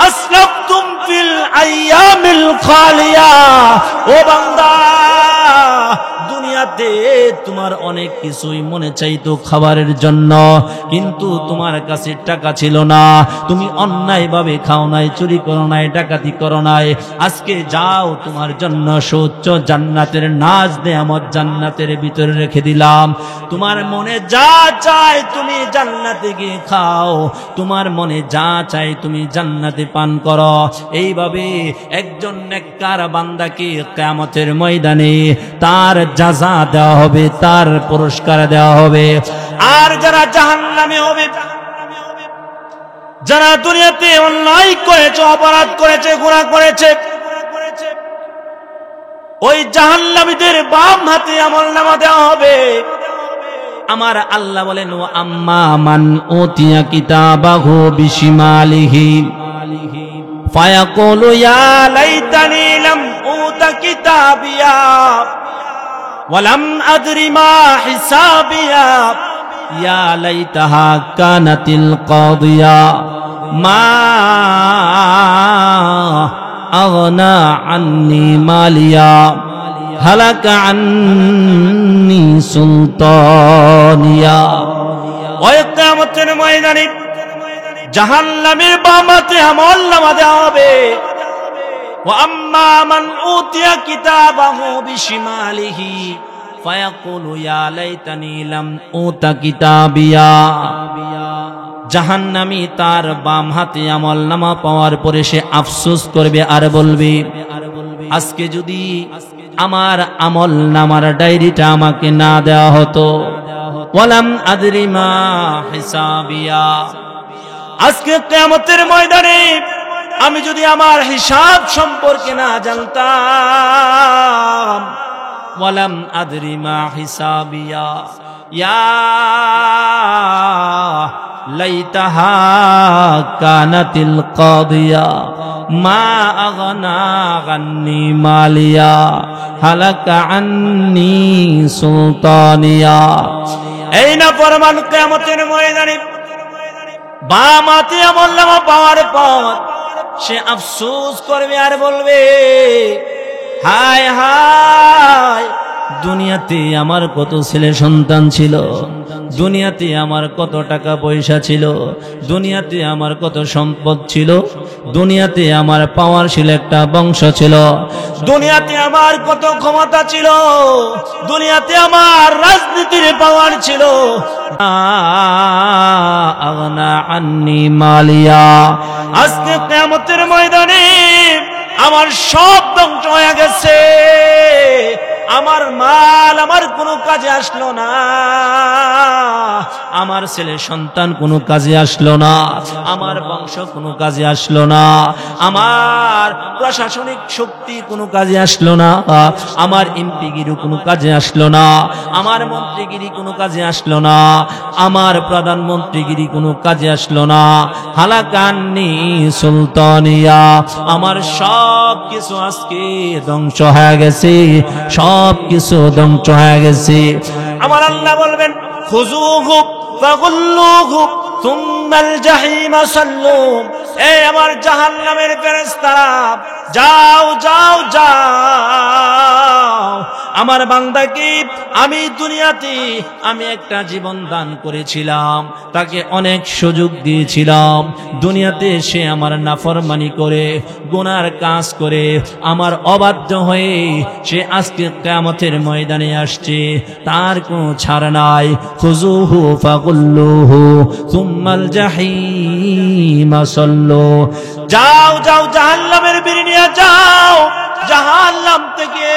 আসলাফতুম ফিল আইয়ামিল খালিয়া। ও বান্দা, দুনিয়াতে তোমার অনেক কিছুই মনে চাইতো খাবারের জন্য, কিন্তু তোমার কাছে টাকা ছিল না, তুমি অন্যায় ভাবে খাও নাই, চুরি করো নাই, ডাকাতি করো নাই। আজকে যাও, তোমার জন্য সুউচ্চ জান্নাতের নাজ নেয়ামত জান্নাতের ভিতরে রেখে দিলাম। তোমার মনে যা চায় তুমি জান্নাতে গিয়ে খাও, তোমার মনে যা চায় তুমি জান্নাতে পান করো। এইভাবে একজন নেককার বান্দাকে কিয়ামতের ময়দানে তার জাযা দেওয়া হবে, তার পুরস্কার দেওয়া হবে। আর যারা জাহান্নামে হবে, যারা দুনিয়াতে অন্যায় করেছে, অপরাধ করেছে, গুনাহ করেছে, ওই জাহান্নামীদের বাম হাতে আমলনামা দেওয়া হবে। আমার আল্লাহ বলেন, ও আম্মা মান উতিয়া কিতাবাহু বিশিমালিহি ফায়াকুলু ইয়া লাইতানি লাম উতা কিতাবিয়া ওয়ালাম আদরি মা হিসাবিয়া ইয়া লাইতাহা কানাতিল কাদিয়া মা আগনা আন্নি মালিয়া হালাকা আন্নি সুলতানিয়া। ওই কিয়ামতের ময়দানে জাহান্নামের বাম হাতে আমলনামা দেওয়া হবে। ওয়া আম্মা মান উতিয়া কিতাবাহু বিশিমালিহি ফায়াকুলু ইয়া লাইতানি লাম উতা কিতাবিয়া। জাহান্নামী তার বাম হাতে আমলনামা পাওয়ার পরে সে আফসোস করবে আর বলবে, আজকে যদি আমার আমলনামার ডায়েরিটা আমাকে না দেওয়া হতো। ওয়ালাম আদরি মা হিসাবিয়া। আজকে কিয়ামতের ময়দানে আমি যদি আমার হিসাব সম্পর্কে না জানতাম। ওয়ালাম আদরি মা হিসাবিয়া ইয়া লাইতাহা কানাতিল কাদিয়া মা আগনা আন্নি মালিয়া হালাকা আন্নি সুলতানিয়া। এই না ফরমান কিয়ামতের ময়দানে বাম হাতে আমলনামা পাওয়ার পর সে আফসোস করবে আর বলবে, হায় হায়, দুনিয়াতে আমার কত ছেলে সন্তান ছিল, দুনিয়াতে আমার কত টাকা পয়সা ছিল, দুনিয়াতে আমার কত সম্পদ ছিল, দুনিয়াতে আমার পাওয়ার ছিল, একটা বংশ ছিল, দুনিয়াতে আমার কত ক্ষমতা ছিল, দুনিয়াতে আমার রাজনীতির পাওয়ার ছিল। আগনা আন্নি মালিয়া, আজকে কিয়ামতের ময়দানে আমার সব ধ্বংস হয়ে গেছে। আমার মাল আমার কোনো কাজে আসলো না, আমার ছেলে সন্তান কোনো কাজে আসলো না, আমার বংশ কোনো কাজে আসলো না, আমার প্রশাসনিক শক্তি কোনো কাজে আসলো না, আমার এমপিগিরি কোনো কাজে আসলো না, আমার মন্ত্রীগিরি কোনো কাজে আসলো না, আমার প্রধানমন্ত্রীগিরি কোনো কাজে আসলো না। হালাকান্নি সুলতানিয়া, আমার সব কিছু আজকে ধ্বংস হয়ে গেছে, সব কিছু ধ্বংস হয়ে গেছে। আমার আল্লাহ বলবেন খুযুহু ফাগুল্লুহু সুম্মাল জাহিমা সাল্লু, এই আমার জাহান্নামের ফেরেশতারা যাও যাও যাও, আমার বান্দাকে আমি দুনিয়াতে আমি একটা জীবন দান করেছিলাম, তাকে অনেক সুযোগ দিয়েছিলাম, দুনিয়াতে সে আমার নাফরমানি করে গুনার কাজ করে আমার অবাধ্য হয়ে সে আজকে কিয়ামতের ময়দানে আসছে, তার কোনো ছাড় নাই। খুযুহু ফাগুল্লুহু সুম্মাল জাহিমা সাল্লু, যাও যাও জাহান্নামের বিড়ি নিয়ে যাও, জাহান্নাম থেকে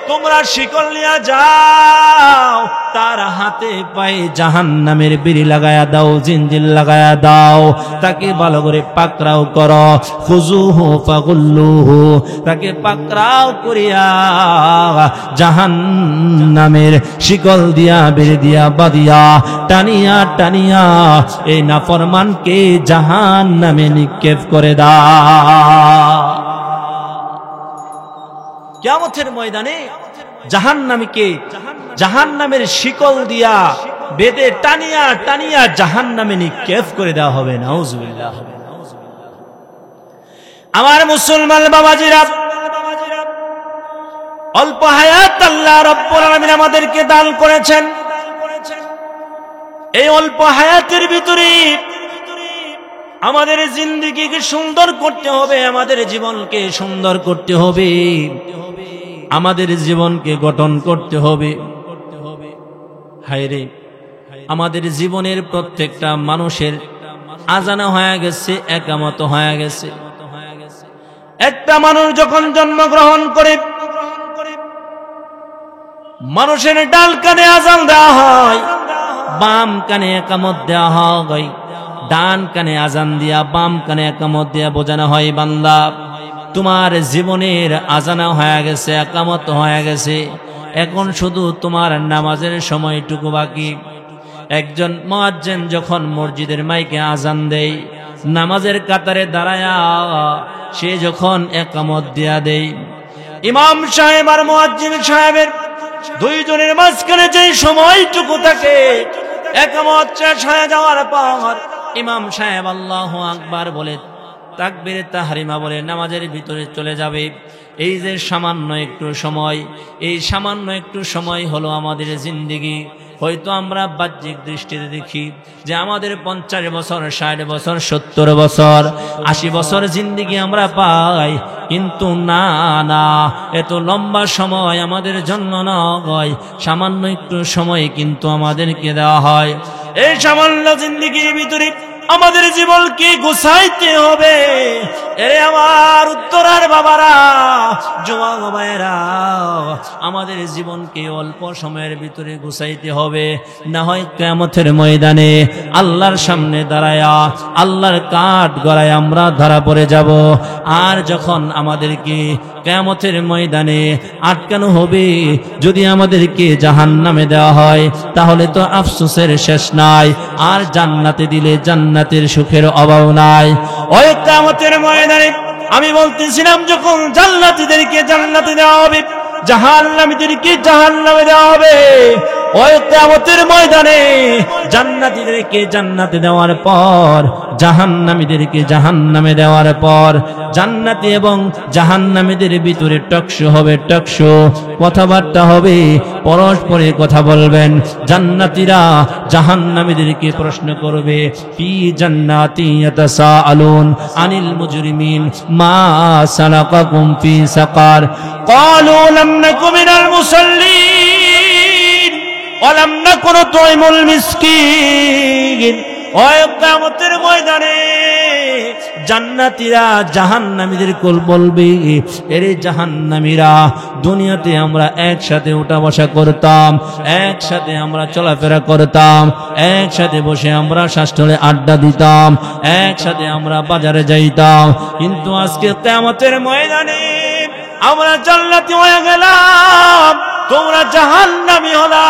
তোমরা শিকল নিয়ে যাও, তার হাতে পায়ে জাহান্নামের বিড়ি লাগায়া দাও, জিনজির লাগায়া দাও, তাকে ভালো করে পাকড়াও করো। খুযুহু ফাগুল্লুহু, তাকে পাকড়াও করিয়া জাহান্নামের শিকল দিয়া বিড়ি দিয়া বাঁধিয়া টানিয়া টানিয়া এই নাফরমানকে জাহান্নামে নিক্ষেপ করে দাও। কিয়ামতের ময়দানে জাহান্নামীকে জাহান্নামের শিকল দিয়া বেঁধে টানিয়া টানিয়া জাহান্নামে নিক্ষেপ করে দেওয়া হবে। নাউজুবিল্লাহ। আমার মুসলমান বাবাজিরা, অল্প হায়াত আল্লাহ রাব্বুল আলামিন আমাদেরকে দান করেছেন। এই অল্প হায়াতের ভিতরে আমাদের জিন্দেগিকে সুন্দর করতে হবে, আমাদের জীবনকে সুন্দর করতে হবে, আমাদের জীবনকে গঠন করতে হবে। হায়রে, আমাদের জীবনের প্রত্যেকটা মানুষের আজানা হয়ে গেছে, একামত হয়ে গেছে। একটা মানুষ যখন জন্মগ্রহণ করে মানুষের ডাল কানে আজান দেওয়া হয়, বাম কানে একামত দেওয়া হয়, ডান কানে আজান দিয়া বাম কানে একামত দিয়া বোঝানো হয়, বান্দা তোমার জীবনের আজানা হয়ে গেছে, একামত হয়ে গেছে, এখন শুধু তোমার নামাজের সময়টুকু বাকি। একজন মুয়াজ্জিন যখন মসজিদের মাইকে আজান দেয়, নামাজের কাতারে দাঁড়ায়া সে যখন একামত দিয়া দেয়, ইমাম সাহেব আর মুয়াজ্জিন সাহেবের দুইজনের মাঝখানে যে সময়টুকু থাকে, একামত শেষ হয়ে যাওয়ার পর ইমাম সাহেব আল্লাহু আকবার বলে তাকবীরে তাহরিমা বলে নামাজের ভিতরে চলে যাবে। এই যে সামান্য একটু সময়, এই সামান্য একটু সময় হলো আমাদের জিন্দেগি। হয়তো আমরা বাহ্যিক দৃষ্টিতে দেখি যে আমাদের 50 বছর, 60 বছর, 70 বছর, 80 বছর জিন্দেগি আমরা পাই, কিন্তু না না, এত লম্বা সময় আমাদের জন্য নয়, সামান্য একটু সময় কিন্তু আমাদেরকে দেওয়া হয়। এই সামান্য জিন্দেগির ভিতরে আমাদের জীবনকে গোছাইতে হবে। এরে আমার উত্তরার বাবারা, যুবক ভাইয়েরা, আমাদের জীবনকে অল্প সময়ের ভিতরে গোছাইতে হবে, না হয় কিয়ামতের ময়দানে আল্লাহর সামনে দাঁড়ায়া আল্লাহর কাঠ গড়ায় আমরা ধরা পড়ে যাব। আর যখন আমাদেরকে কিয়ামতের ময়দানে আটকানো হবে, যদি আমাদেরকে জাহান্নামে দেওয়া হয়, তাহলে তো আফসোসের শেষ নাই, আর জান্নাতে দিলে জান্নাতের সুখের অভাব নাই। ওই কিয়ামতের ময়দানে আমি বলতেছিলাম, যখন জান্নাতীদেরকে জান্নাতে দেওয়া হবে, জাহান্নামীদেরকে জাহান্নামে দেওয়া হবে, ওই কিয়ামতের ময়দানে জান্নাতীদেরকে জান্নাতে দেওয়ার পর জাহান্নামীদেরকে জাহান্নামে দেওয়ার পর জান্নাতি এবং জাহান্নামীদের ভিতরে টকশো হবে, টকশো কথাবার্তা হবে, পরস্পরে কথা বলবেন। জান্নাতীরা জাহান্নামীদেরকে প্রশ্ন করবে, ফি জান্নাতি ইয়াতাসাআলুন আনিল মুজরিমিন মা সালাকাকুম ফি সাকার ক্বালু লাম নাকু মিনাল মুসাল্লিন ওয়া লাম নাকু নুতঈমুল মিসকিন। ওই কিয়ামতের ময়দানে জান্নাতীরা জাহান্নামীদের কোল বলবে, এরে জাহান্নামীরা, দুনিয়াতে আমরা একসাথে উঠা বসা করতাম, একসাথে আমরা চলাফেরা করতাম, একসাথে বসে আমরা শাস্ত্রে আড্ডা দিতাম, একসাথে আমরা বাজারে যাইতাম, কিন্তু আজকে কিয়ামতের ময়দানে আমরা জান্নাতি হয়ে গেলাম, তোমরা জাহান্নামী হলা।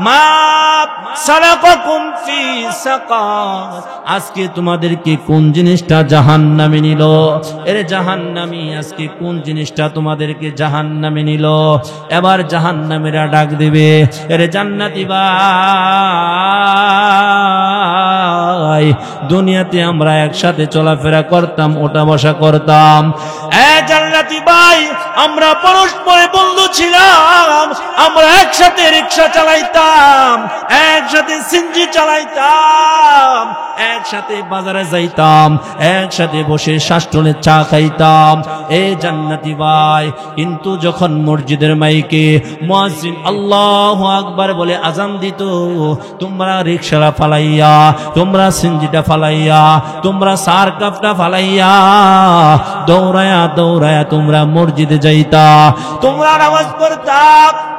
মা সালাকাকুম ফি সাকার, আজকে তোমাদেরকে কোন জিনিসটা জাহান্নামে নিল? এর জাহান্নামী, আজকে কোন জিনিসটা তোমাদেরকে জাহান্নামে নিল? এবার জাহান্নামীরা ডাক দিবে, এর জান্নাতি ভাই, দুনিয়াতে আমরা একসাথে চলাফেরা করতাম, ওঠা বসা করতাম, এ জান্নাতি ভাই, আমরা পরস্পরে বন্ধু ছিলাম, আমরা একসাথে রিকশা চালাইতাম, একসাথে সিনজি চালাইতাম, একসাথে বাজারে যাইতাম, একসাথে বসে শাস্ত্রে চা খাইতাম, এ জান্নাতি ভাই। কিন্তু যখন মসজিদের মাইকে মুয়াজ্জিন আল্লাহু আকবার বলে আজান দিত, তোমরা রিকশাটা ফালাইয়া, তোমরা সিনজিটা ফালাইয়া, তোমরা সার কাপটা ফালাইয়া দৌড়ায়া দৌড়ায়া তোমরা মসজিদে যাইতা, তোমরা নামাজ পড়তা।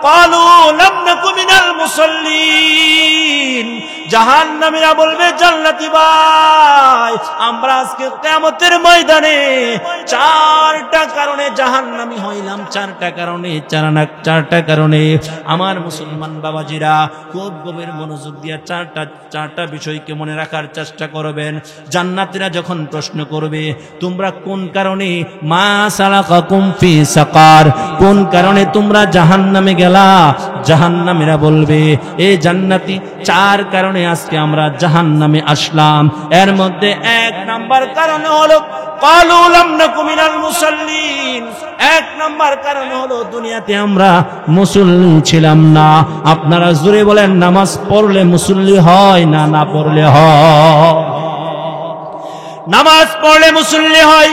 ক্বালু লাম নাকু মিনাল মুসাল্লিন, জাহান্নামীরা বলবে, জান্নাতি ভাই, আমরা আজকে কিয়ামতের ময়দানে চারটা কারণে জাহান্নামী হইলাম, চারটা কারণে, চারটা কারণে। আমার মুসলমান বাবাজিরা খুব গভীর মনোযোগ দিয়ে চারটা বিষয়কে মনে রাখার চেষ্টা করবেন। জান্নাতীরা যখন প্রশ্ন করবে, তোমরা কোন কারণে, মা সালাকাকুম ফি সাকার, কোন কারণে তোমরা জাহান্নামে গেলা? জাহান্নামীরা বলবে, এ জান্নাতি, চার কারণে আজকে আমরা জাহান্নামে আসলাম। এর মধ্যে এক নাম্বার কারণ হলো ক্বালু লাম নাকু মিনাল মুসাল্লিন, এক নাম্বার কারণ হলো দুনিয়াতে আমরা মুসল্লি ছিলাম না। আপনারা জোরে বলেন, নামাজ পড়লে মুসল্লি হয় না না পড়লে হয়? নামাজ পড়লে মুসল্লি হয়।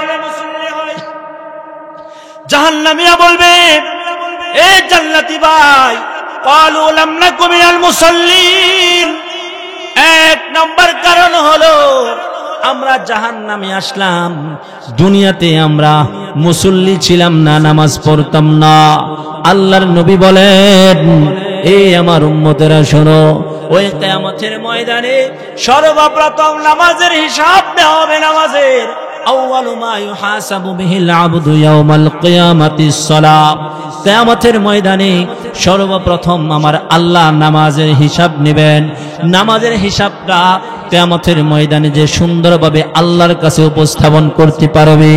জাহান্নামীরা বলবে, এ জান্নাতি ভাই, ক্বালু লাম নাকু মিনাল মুসাল্লিন, এক নাম্বার কারণ হলো আমরা জাহান্নামে আসলাম, দুনিয়াতে আমরা মুসল্লি ছিলাম না, নামাজ পড়তাম না। আল্লাহর নবী বলেন, এ আমার উম্মতেরা শোনো, ওই কিয়ামতের ময়দানে সর্বপ্রথম নামাজের হিসাব দেওয়া হবে। নামাজের আউয়ালু মা ইউহাসাবু বিহিল আবদু ইয়াউমাল কিয়ামাতিস সালাত, কিয়ামতের ময়দানে সর্বপ্রথম আমার আল্লাহ নামাজের হিসাব নেবেন। নামাজের হিসাবটা কিয়ামতের ময়দানে যে সুন্দরভাবে আল্লাহর কাছে উপস্থাপন করতে পারবে,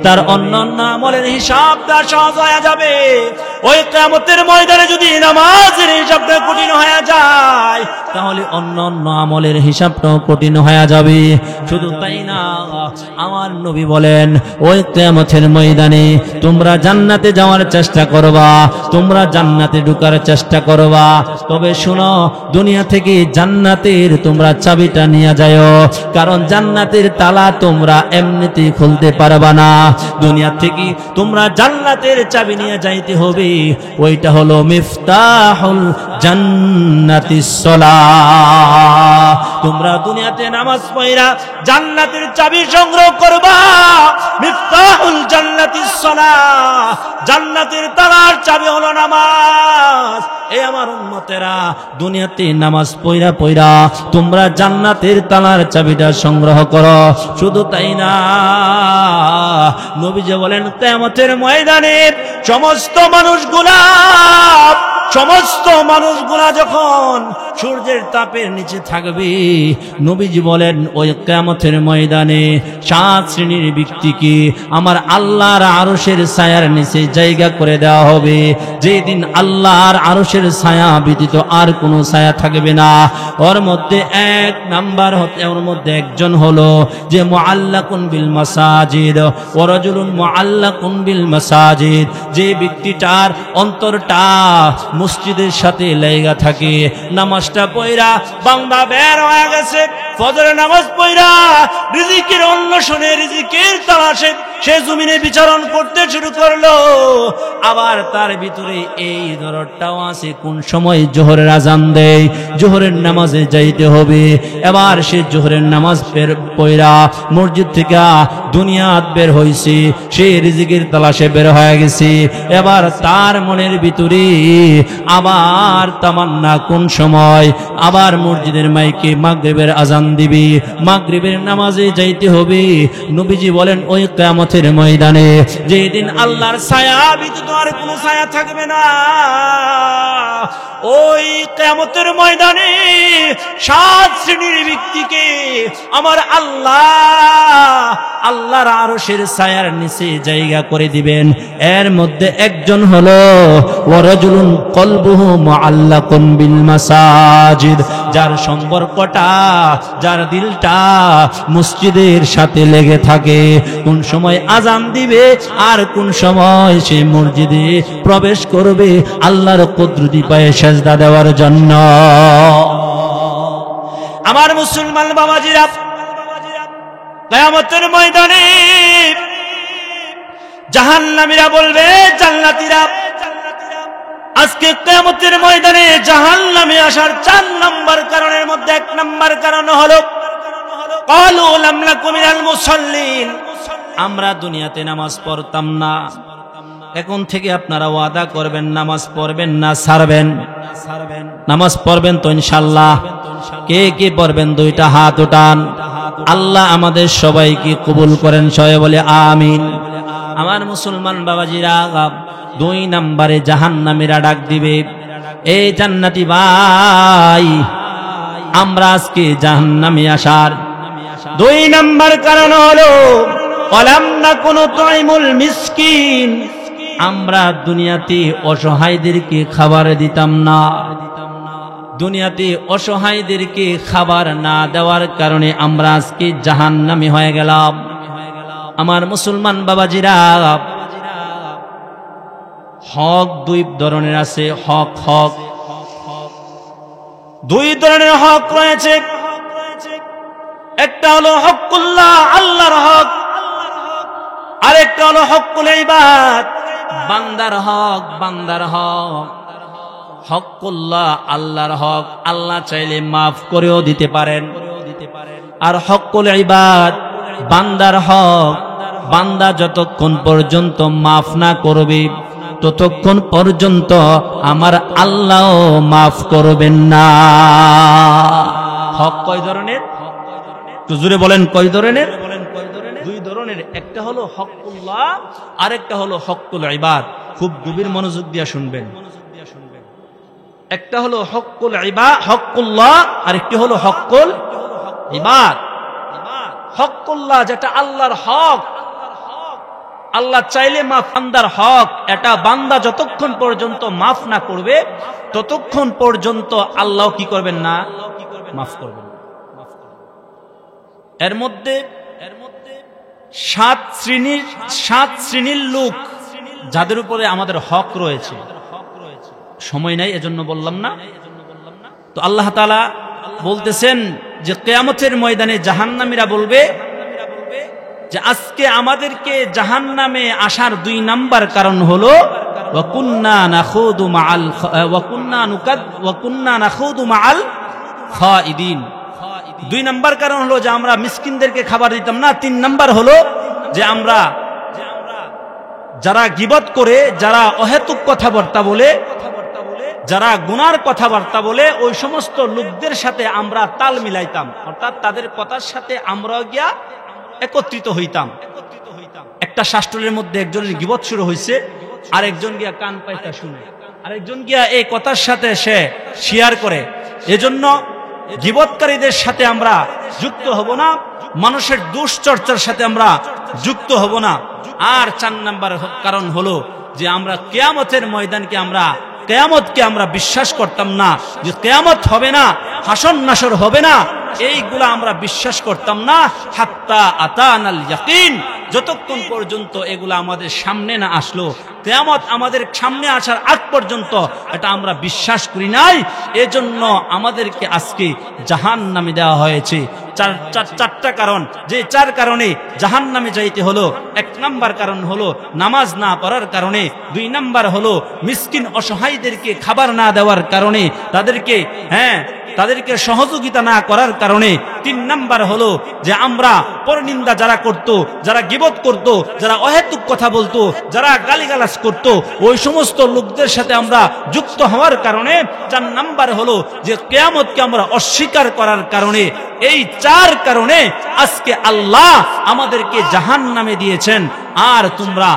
তার অন্যান্য আমলের হিসাবটা সহজ হয়ে যাবে। ওই কিয়ামতের ময়দানে যদি নামাজের হিসাবটা কঠিন হয়ে যায়, তাহলে অন্যান্য আমলের হিসাবটাও কঠিন হয়ে যাবে। শুধু তাই না, আমার নবী বলেন, ওই কিয়ামতের ময়দানে তোমরা জান্নাতে যাওয়ার চেষ্টা করবা, তোমরা জান্নাতে ঢোকার চেষ্টা করবা, তবে শুনো, দুনিয়া থেকে জান্নাতের তোমরা চাবিটা নিয়ে যাও, কারণ জান্নাতের তালা তোমরা এমনিতেই খুলতে পারবা না। দুনিয়া থেকে তোমরা জান্নাতের চাবি নিয়ে যাইতে হবে, ওইটা হলো মিফতাহুল জান্নাতিস সালাহ। তোমরা দুনিয়াতে নামাজ পড়া জান্নাতের চাবি সংগ্রহ করবা, মিফতাহুল জান্নাতিস সালাহ, জান্নাতের তালার চাবি হলো নামাজ। এ আমার উম্মতেরা, দুনিয়াতে নামাজ পড়া পড়া তোমরা জান্নাতের তালার চাবিটা সংগ্রহ করো। শুধু তাই না, নবী যে বলেন, কিয়ামতের ময়দানে সমস্ত মানুষগুলা সমস্ত মানুষগুলা যখন সূর্যের তাপের নিচে থাকবে, নবীজি বলেন ওই কিয়ামতের ময়দানে 7 শ্রেণীর ব্যক্তিকে আমার আল্লাহর আরশের ছায়ার নিচে জায়গা করে দেওয়া হবে, যেই দিন আল্লাহর আরশের ছায়া ব্যতীত আর কোনো ছায়া থাকবে না। ওর মধ্যে এক নাম্বার হতে, ওর মধ্যে একজন হলো যে মুআল্লাকুন বিল মাসাজিদ ওয়া রাজুলুন মুআল্লাকুন বিল মাসাজিদ, যে ব্যক্তিটার অন্তরটা মসজিদের সাথে লেগা থাকে। নামাজটা পয়রা বান্দা বের হয়ে গেছে, ফজরের নামাজ পয়রা রিজিকের অন্বেষণে, রিজিকের তালাশে সে জমিনে বিচরণ করতে শুরু করলো। আবার তার ভিতরে এই দরদটাও আছে, কোন সময় জোহরের আজান দেয়, জোহরের নামাজে যাইতে হবে। এবার সে জোহরের নামাজ পয়রা মসজিদ থেকে দুনিয়াত বের হইছে, সে রিজিকের তালাশে বের হয়ে গেছে। এবার তার মনের ভিতরে আবার তামান্না, কোন সময় আবার মসজিদের মাইকে মাগরিবের আজান দিবে, মাগরিবের নামাজে যাইতে হবে। নবীজি বলেন ওই কিয়ামতের ময়দানে, যেদিন আল্লাহর ছায়া ব্যতীত আর কোনো ছায়া থাকবে না, ওই কিয়ামতের ময়দানে 7 শ্রেণীর ব্যক্তিকে আমার আল্লাহর আরশের ছায়ার নিচে জায়গা করে দিবেন। এর মধ্যে একজন হলো ওয়া রাজুলুন কলবুহু মুআল্লাকুন বিল মাসাজিদ, যার সম্পর্কটা, যার দিলটা মসজিদের সাথে লেগে থাকে। কোন সময় আজান দিবে আর কোন সময় সে মসজিদে প্রবেশ করবে আল্লাহর কুদরতি পায়ে সেজদা দেওয়ার জন্য। আমার মুসলমান বাবাজিরা, কিয়ামতের ময়দানে জাহান্নামীরা বলবে জান্নাতীরা, আজকে কিয়ামতের ময়দানে জাহান্নামে আসার 4 নাম্বার কারণের মধ্যে 1 নাম্বার কারণ হলো ক্বালু লাম নাকু মিনাল মুসাল্লিন, আমরা দুনিয়াতে নামাজ পড়তাম না। এখন থেকে আপনারা ওয়াদা করবেন নামাজ পড়বেন না ছাড়বেন? নামাজ পড়বেন তো ইনশাআল্লাহ? কে কে পড়বেন 2টা হাত উঠান। আল্লাহ আমাদের সবাইকে কবুল করেন, সবাই বলে আমিন। আমার মুসলমান বাবাজিরা, 2 নম্বরে জাহান্নামীরা ডাক দিবে, এই জান্নাতি ভাই, আমরা আজকে জাহান্নামে আসার 2 নম্বর কারণ হলো ওয়ালাম নাকু নুতঈমুল মিসকিন, আমরা দুনিয়াতে অসহায়দেরকে খাবার দিতাম না। দুনিয়াতে অসহায়দেরকে খাবার না দেওয়ার কারণে আমরা আজকে জাহান্নামী হয়ে গেলাম। আমার মুসলমান বাবাজিরা, হক 2 ধরনের আছে। হক 2 ধরনের হক রয়েছে। একটা হলো হকুল্লাহ, আল্লাহর হক, আরেকটা হলো হকুল ইবাদ, বান্দার হক। হকুল্লাহ আল্লাহর হক, আল্লাহ চাইলে মাফ করেও দিতে পারেন। আর হকুল ইবাদ বান্দার হক, বান্দা যতক্ষণ পর্যন্ত মাফ না করবে ততক্ষণ পর্যন্ত আমার আল্লাহ মাফ করবেন না। হক কয় ধরনের? জোরে বলেন কয় ধরনের? 2 ধরনের। একটা হলো হকুল্লাহ, আরেকটা হলো হকুল ইবাদ। খুব গভীর মনোযোগ দিয়ে শুনবেন। একটা হলো হকুল ইবাদ, হকুল্লাহ, আরেকটি হলো হকুল ইবাদ। হকুল্লাহ যেটা আল্লাহর হক, আল্লাহ চাইলে মাফ, বান্দার হক, এটা বান্দা যতক্ষণ পর্যন্ত মাফ না করবে ততক্ষণ পর্যন্ত আল্লাহ কি করবেন না? মাফ করবেন। এর মধ্যে 7 শ্রেণীর লোক যাদের উপরে আমাদের হক রয়েছে। সময় নাই এজন্য বললাম না। তো আল্লাহ তাআলা বলতেছেন যে কিয়ামতের ময়দানে জাহান্নামীরা বলবে যে আজকে আমাদেরকে জাহান্নামে আসার 2 নাম্বার কারণ হলো ওয়া কুন্না নাখুদু মাআল খাইদিন। 2 নাম্বার কারণ হলো যে আমরা মিসকিনদেরকে খাবার দিতাম না। 3 নাম্বার হলো যে আমরা যারা গীবত করে, যারা অহেতুক কথাবার্তা বলে, যারা গুনার কথাবার্তা বলে, ওই সমস্ত লোকদের সাথে আমরা তাল মিলাইতাম, অর্থাৎ তাদের কথার সাথে আমরা গিয়া একত্রিত হইতাম। একটা শাস্ত্রের মধ্যে একজনের গীবত শুরু হইছে, আর একজন গিয়া কান পাইতা শুনে, আরেকজন গিয়া এই কথার সাথে সে শেয়ার করে। এজন্য গীবতকারীদের সাথে আমরা যুক্ত হব না, মানুষের দুশ্চর্চার সাথে আমরা যুক্ত হব না। আর 4 নাম্বার কারণ হলো যে আমরা কিয়ামতের ময়দানকে কিয়ামতকে আমরা বিশ্বাস করতাম না, যে কিয়ামত হবে না, হাসর নাসর হবে না, এইগুলা আমরা বিশ্বাস করতাম না। হাত্তা আতানাল ইয়াকিন, যতক্ষণ পর্যন্ত এগুলা আমাদের সামনে না আসলো, কিয়ামত আমাদের সামনে আসার আগ পর্যন্ত এটা আমরা বিশ্বাস করি নাই। এজন্য আমাদেরকে আজকে জাহান্নামে দেওয়া হয়েছে। চারটা কারণ, যে 4 কারণে জাহান্নামে যাইতে হলো। 1 নাম্বার কারণ হলো নামাজ না পড়ার কারণে, 2 নাম্বার হলো মিসকিন অসহায়দেরকে খাবার না দেওয়ার কারণে, তাদেরকে সহযোগিতা না করার কারণে, 3 নাম্বার হলো যে আমরা পরনিন্দা যারা করত, যারা গীবত করত, যারা অহেতুক কথা বলতো, যারা গালিগালাজ করত, ওই সমস্ত লোকদের সাথে আমরা যুক্ত হওয়ার কারণে। 4 নাম্বার হলো যে কিয়ামতকে আমরা অস্বীকার করার কারণে। এই 4 কারণে আজকে আল্লাহ আমাদেরকে জাহান্নামে দিয়েছেন। আর তোমরা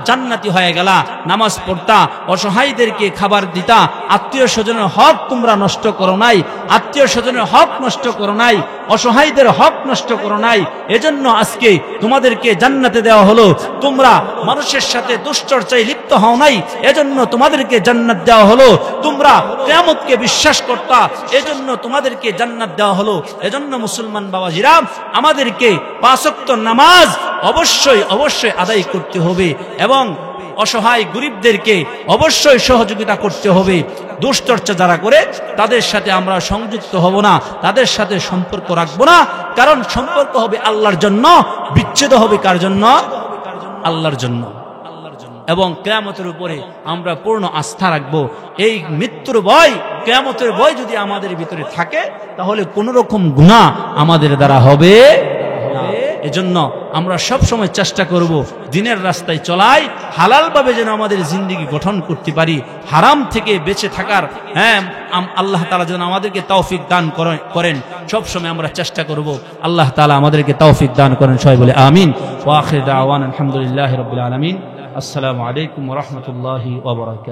জান্নাতি হয়ে গেলা, নামাজ পড়তা, অসহায়দেরকে খাবার দিতা, আত্মীয় স্বজনের হক তোমরা নষ্ট করো নাই, আত্মীয় স্বজনের হক নষ্ট করো নাই, অসহায়দের হক নষ্ট করো নাই। এজন্য আজকে তোমাদেরকে জান্নাতে দেওয়া হলো। তোমরা মানুষের সাথে দুশ্চর্চায় লিপ্ত হও নাই, এজন্য তোমাদেরকে জান্নাত দেওয়া হলো। তোমরা কিয়ামতকে বিশ্বাস করতা, এজন্য তোমাদেরকে জান্নাত দেওয়া হলো। এজন্য মুসলমান বাবাজিরা, আমাদেরকে 5 ওয়াক্ত নামাজ অবশ্যই আদায় করতে হবে এবং অসহায় গরিবদেরকে অবশ্যই সহযোগিতা করতে হবে। দুশ্চর্চা যারা করে তাদের সাথে আমরা সংযুক্ত হব না, তাদের সাথে সম্পর্ক রাখবো না। কারণ সম্পর্ক হবে আল্লাহর জন্য, বিচ্ছেদ হবে কার জন্য? আল্লাহর জন্য। এবং কিয়ামতের উপরে আমরা পূর্ণ আস্থা রাখবো। এই মৃত্যুর ভয়, কিয়ামতের ভয় যদি আমাদের ভিতরে থাকে, তাহলে কোন রকম গুনাহ আমাদের দ্বারা হবে না। এজন্য আমরা সব সময় চেষ্টা করব দিনের রাস্তায় চলাই, হালাল ভাবে যেন আমাদের জিন্দেগি গঠন করতে পারি, হারাম থেকে বেঁচে থাকার আল্লাহ তাআলা যেন আমাদেরকে তৌফিক দান করেন। সব সময় আমরা চেষ্টা করব, আল্লাহ তাআলা আমাদেরকে তৌফিক দান করেন। সবাই বলে আমিন। ওয়া আখির দাওয়ানা আলহামদুলিল্লাহি রাব্বিল আলামিন। আসসালামু আলাইকুম ওয়া রাহমাতুল্লাহি ওয়া বারাকাতুহু।